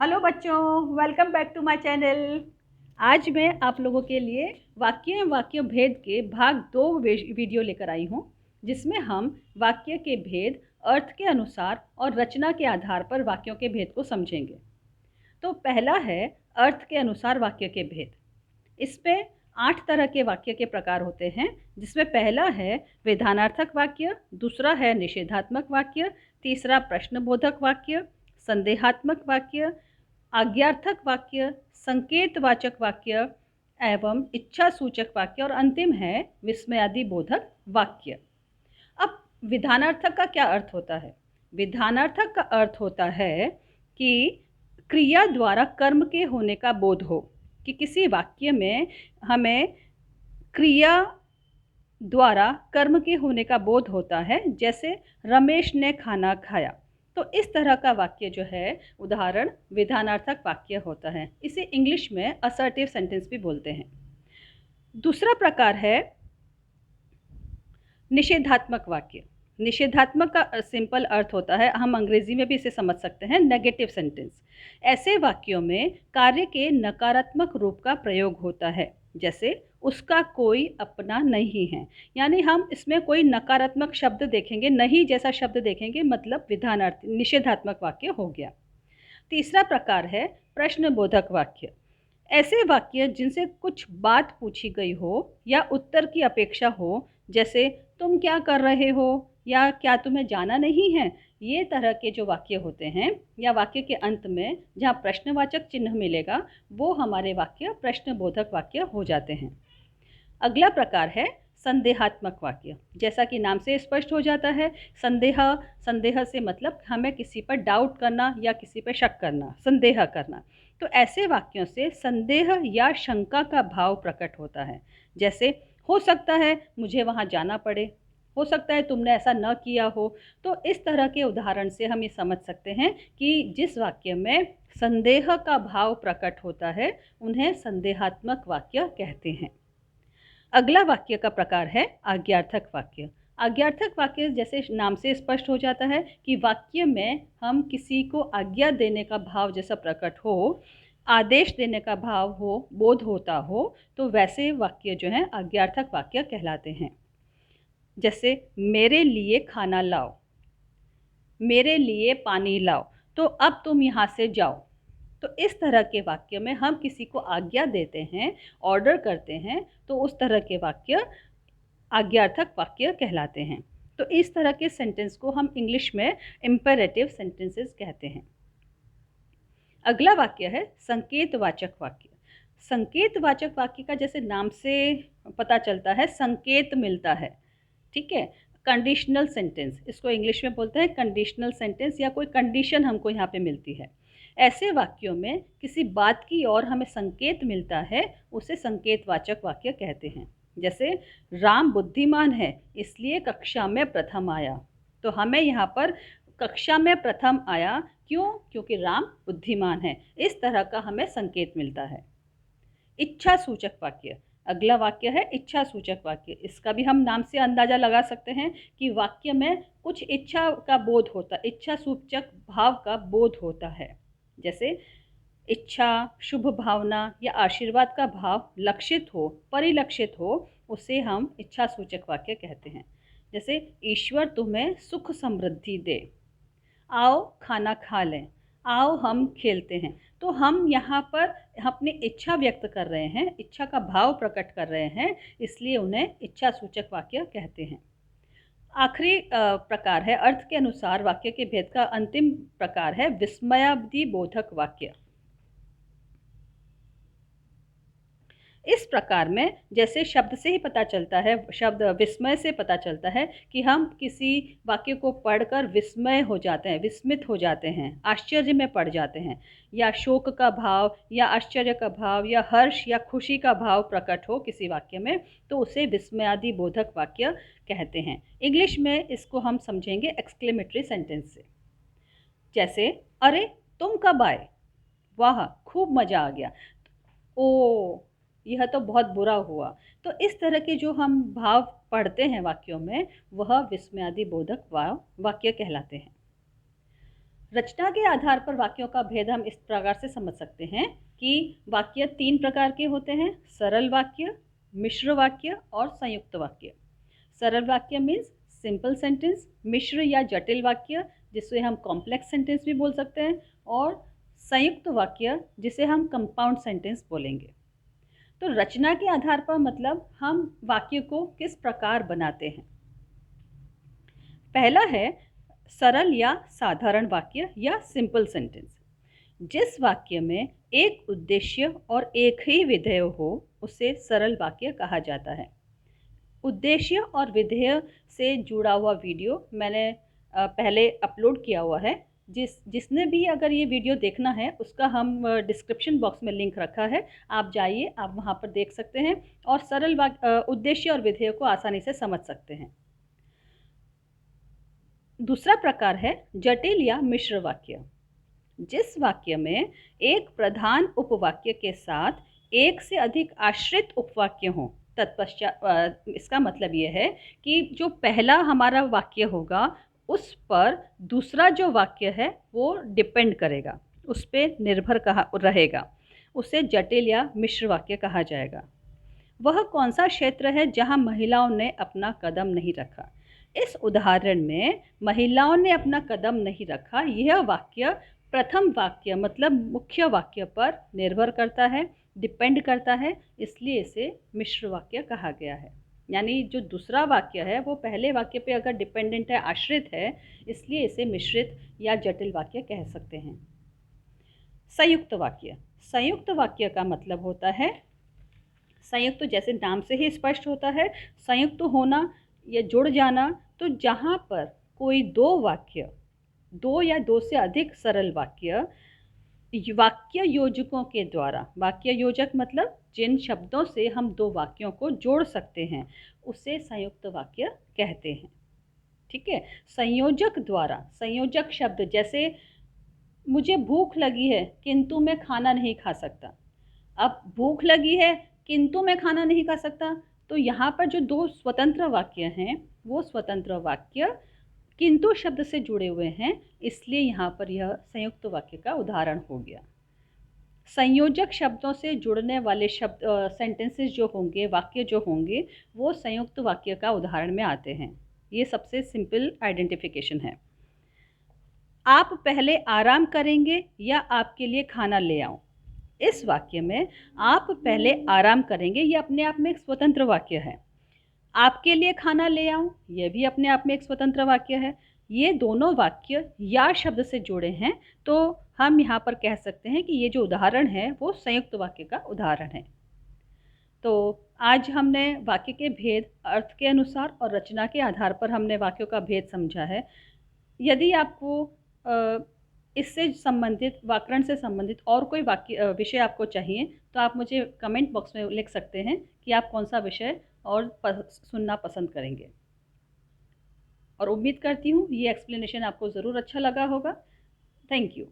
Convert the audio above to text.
Hello बच्चों, welcome back to my channel. आज मैं आप लोगों के लिए वाक्य भेद के भाग 2 वीडियो लेकर आई हूँ, जिसमें हम वाक्य के भेद अर्थ के अनुसार और रचना के आधार पर वाक्यों के भेद को समझेंगे। तो पहला है अर्थ के अनुसार वाक्य के भेद। इसमें 8 तरह के वाक्य के प्रकार होते हैं, जिसमें पहला है विधानार्थक वाक्य, दूसरा है निषेधात्मक वाक्य, तीसरा प्रश्नबोधक वाक्य, संदेहात्मक वाक्य, आज्ञार्थक वाक्य, संकेतवाचक वाक्य एवं इच्छा सूचक वाक्य और अंतिम है विस्मयादि बोधक वाक्य। अब विधानार्थक का क्या अर्थ होता है? विधानार्थक का अर्थ होता है कि क्रिया द्वारा कर्म के होने का बोध हो, कि किसी वाक्य में हमें क्रिया द्वारा कर्म के होने का बोध होता है। जैसे रमेश ने खाना खाया, तो इस तरह का वाक्य जो है उदाहरण विधानार्थक वाक्य होता है। इसे इंग्लिश में असर्टिव सेंटेंस भी बोलते हैं। दूसरा प्रकार है निषेधात्मक वाक्य। निषेधात्मक का सिंपल अर्थ होता है, हम अंग्रेजी में भी इसे समझ सकते हैं, नेगेटिव सेंटेंस। ऐसे वाक्यों में कार्य के नकारात्मक रूप का प्रयोग होता है। जैसे उसका कोई अपना नहीं है, यानी हम इसमें कोई नकारात्मक शब्द देखेंगे, नहीं जैसा शब्द देखेंगे, मतलब विधानार्थ निषेधात्मक वाक्य हो गया। तीसरा प्रकार है प्रश्नबोधक वाक्य। ऐसे वाक्य जिनसे कुछ बात पूछी गई हो या उत्तर की अपेक्षा हो, जैसे तुम क्या कर रहे हो या क्या तुम्हें जाना नहीं है। ये तरह के जो वाक्य होते हैं या वाक्य के अंत में जहाँ प्रश्नवाचक चिन्ह मिलेगा, वो हमारे वाक्य प्रश्नबोधक वाक्य हो जाते हैं। अगला प्रकार है संदेहात्मक वाक्य। जैसा कि नाम से स्पष्ट हो जाता है, संदेह से मतलब हमें किसी पर डाउट करना या किसी पर शक करना, संदेह करना। तो ऐसे वाक्यों से संदेह या शंका का भाव प्रकट होता है। जैसे हो सकता है मुझे वहाँ जाना पड़े, हो सकता है तुमने ऐसा न किया हो। तो इस तरह के उदाहरण से हम ये समझ सकते हैं कि जिस वाक्य में संदेह का भाव प्रकट होता है, उन्हें संदेहात्मक वाक्य कहते हैं। अगला वाक्य का प्रकार है आज्ञार्थक वाक्य। आज्ञार्थक वाक्य जैसे नाम से स्पष्ट हो जाता है कि वाक्य में हम किसी को आज्ञा देने का भाव जैसा प्रकट हो, आदेश देने का भाव हो, बोध होता हो, तो वैसे वाक्य जो हैं आज्ञार्थक वाक्य कहलाते हैं। जैसे मेरे लिए खाना लाओ, मेरे लिए पानी लाओ, तो अब तुम यहाँ से जाओ। तो इस तरह के वाक्य में हम किसी को आज्ञा देते हैं, ऑर्डर करते हैं, तो उस तरह के वाक्य आज्ञार्थक वाक्य कहलाते हैं। तो इस तरह के सेंटेंस को हम इंग्लिश में इम्पेरेटिव सेंटेंसेस कहते हैं। अगला वाक्य है संकेतवाचक वाक्य। संकेतवाचक वाक्य का जैसे नाम से पता चलता है, संकेत मिलता है, ठीक है। कंडीशनल सेंटेंस, इसको इंग्लिश में बोलते हैं कंडीशनल सेंटेंस, या कोई कंडीशन हमको यहाँ पे मिलती है। ऐसे वाक्यों में किसी बात की ओर हमें संकेत मिलता है, उसे संकेतवाचक वाक्य कहते हैं। जैसे राम बुद्धिमान है इसलिए कक्षा में प्रथम आया। तो हमें यहाँ पर कक्षा में प्रथम आया क्यों? क्योंकि राम बुद्धिमान है। इस तरह का हमें संकेत मिलता है। इच्छा सूचक वाक्य। अगला वाक्य है इच्छा सूचक वाक्य। इसका भी हम नाम से अंदाजा लगा सकते हैं कि वाक्य में कुछ इच्छा का बोध होता, इच्छा सूचक भाव का बोध होता है। जैसे इच्छा, शुभ भावना या आशीर्वाद का भाव लक्षित हो, परिलक्षित हो, उसे हम इच्छा सूचक वाक्य कहते हैं। जैसे ईश्वर तुम्हें सुख समृद्धि दे, आओ खाना खा लें, आओ हम खेलते हैं। तो हम यहाँ पर अपनी इच्छा व्यक्त कर रहे हैं, इच्छा का भाव प्रकट कर रहे हैं, इसलिए उन्हें इच्छा सूचक वाक्य कहते हैं। आखिरी प्रकार है अर्थ के अनुसार वाक्य के भेद का अंतिम प्रकार है विस्मयादि बोधक वाक्य। इस प्रकार में जैसे शब्द से ही पता चलता है, शब्द विस्मय से पता चलता है कि हम किसी वाक्य को पढ़कर विस्मय हो जाते हैं, विस्मित हो जाते हैं, आश्चर्य में पड़ जाते हैं, या शोक का भाव या आश्चर्य का भाव या हर्ष या खुशी का भाव प्रकट हो किसी वाक्य में, तो उसे विस्मयादि बोधक वाक्य कहते हैं। इंग्लिश में इसको हम समझेंगे एक्सक्लेमेटरी सेंटेंस से। जैसे अरे तुम कब आए, वाह खूब मज़ा आ गया, ओ यह तो बहुत बुरा हुआ। तो इस तरह के जो हम भाव पढ़ते हैं वाक्यों में, वह विस्मयादि बोधक वाक्य कहलाते हैं। रचना के आधार पर वाक्यों का भेद हम इस प्रकार से समझ सकते हैं कि वाक्य 3 प्रकार के होते हैं: सरल वाक्य, मिश्र वाक्य और संयुक्त वाक्य। सरल वाक्य मीन्स सिंपल सेंटेंस, मिश्र या जटिल वाक्य जिसे हम कॉम्प्लेक्स सेंटेंस भी बोल सकते हैं, और संयुक्त वाक्य जिसे हम कंपाउंड सेंटेंस बोलेंगे। तो रचना के आधार पर मतलब हम वाक्य को किस प्रकार बनाते हैं। पहला है सरल या साधारण वाक्य या सिंपल सेंटेंस। जिस वाक्य में एक उद्देश्य और एक ही विधेय हो उसे सरल वाक्य कहा जाता है। उद्देश्य और विधेय से जुड़ा हुआ वीडियो मैंने पहले अपलोड किया हुआ है। जिसने भी अगर ये वीडियो देखना है उसका हम डिस्क्रिप्शन बॉक्स में लिंक रखा है, आप जाइए, आप वहाँ पर देख सकते हैं और सरल उद्देश्य और विधेय को आसानी से समझ सकते हैं। दूसरा प्रकार है जटिल या मिश्र वाक्य। जिस वाक्य में एक प्रधान उपवाक्य के साथ एक से अधिक आश्रित उपवाक्य हों, तत्पश्चात इसका मतलब ये है कि जो पहला हमारा वाक्य होगा उस पर दूसरा जो वाक्य है वो डिपेंड करेगा, उस पर निर्भर रहेगा, उसे जटिल या मिश्र वाक्य कहा जाएगा। वह कौन सा क्षेत्र है जहां महिलाओं ने अपना कदम नहीं रखा। इस उदाहरण में महिलाओं ने अपना कदम नहीं रखा, यह वाक्य प्रथम वाक्य मतलब मुख्य वाक्य पर निर्भर करता है, डिपेंड करता है, इसलिए इसे मिश्र वाक्य कहा गया है। यानी जो दूसरा वाक्य है वो पहले वाक्य पे अगर डिपेंडेंट है, आश्रित है, इसलिए इसे मिश्रित या जटिल वाक्य कह सकते हैं। संयुक्त वाक्य। संयुक्त वाक्य का मतलब होता है, संयुक्त जैसे नाम से ही स्पष्ट होता है, संयुक्त होना या जुड़ जाना। तो जहाँ पर कोई दो वाक्य, दो या दो से अधिक सरल वाक्य वाक्य योजकों के द्वारा, वाक्य योजक मतलब जिन शब्दों से हम दो वाक्यों को जोड़ सकते हैं, उसे संयुक्त वाक्य कहते हैं। ठीक है। संयोजक द्वारा, संयोजक शब्द जैसे मुझे भूख लगी है किंतु मैं खाना नहीं खा सकता। अब भूख लगी है किंतु मैं खाना नहीं खा सकता, तो यहाँ पर जो दो स्वतंत्र वाक्य हैं वो स्वतंत्र वाक्य किंतु शब्द से जुड़े हुए हैं, इसलिए यहाँ पर यह संयुक्त वाक्य का उदाहरण हो गया। संयोजक शब्दों से जुड़ने वाले शब्द सेंटेंसेस जो होंगे, वाक्य जो होंगे, वो संयुक्त वाक्य का उदाहरण में आते हैं। ये सबसे सिंपल आइडेंटिफिकेशन है। आप पहले आराम करेंगे या आपके लिए खाना ले आऊं। इस वाक्य में आप पहले आराम करेंगे, ये अपने आप में एक स्वतंत्र वाक्य है। आपके लिए खाना ले आऊं, यह भी अपने आप में एक स्वतंत्र वाक्य है। ये दोनों वाक्य या शब्द से जुड़े हैं, तो हम यहाँ पर कह सकते हैं कि ये जो उदाहरण है वो संयुक्त वाक्य का उदाहरण है। तो आज हमने वाक्य के भेद अर्थ के अनुसार और रचना के आधार पर हमने वाक्यों का भेद समझा है। यदि आपको इससे संबंधित, व्याकरण से संबंधित और कोई वाक्य विषय आपको चाहिए तो आप मुझे कमेंट बॉक्स में लिख सकते हैं कि आप कौन सा विषय और सुनना पसंद करेंगे। और उम्मीद करती हूँ ये एक्सप्लेनेशन आपको ज़रूर अच्छा लगा होगा। Thank you.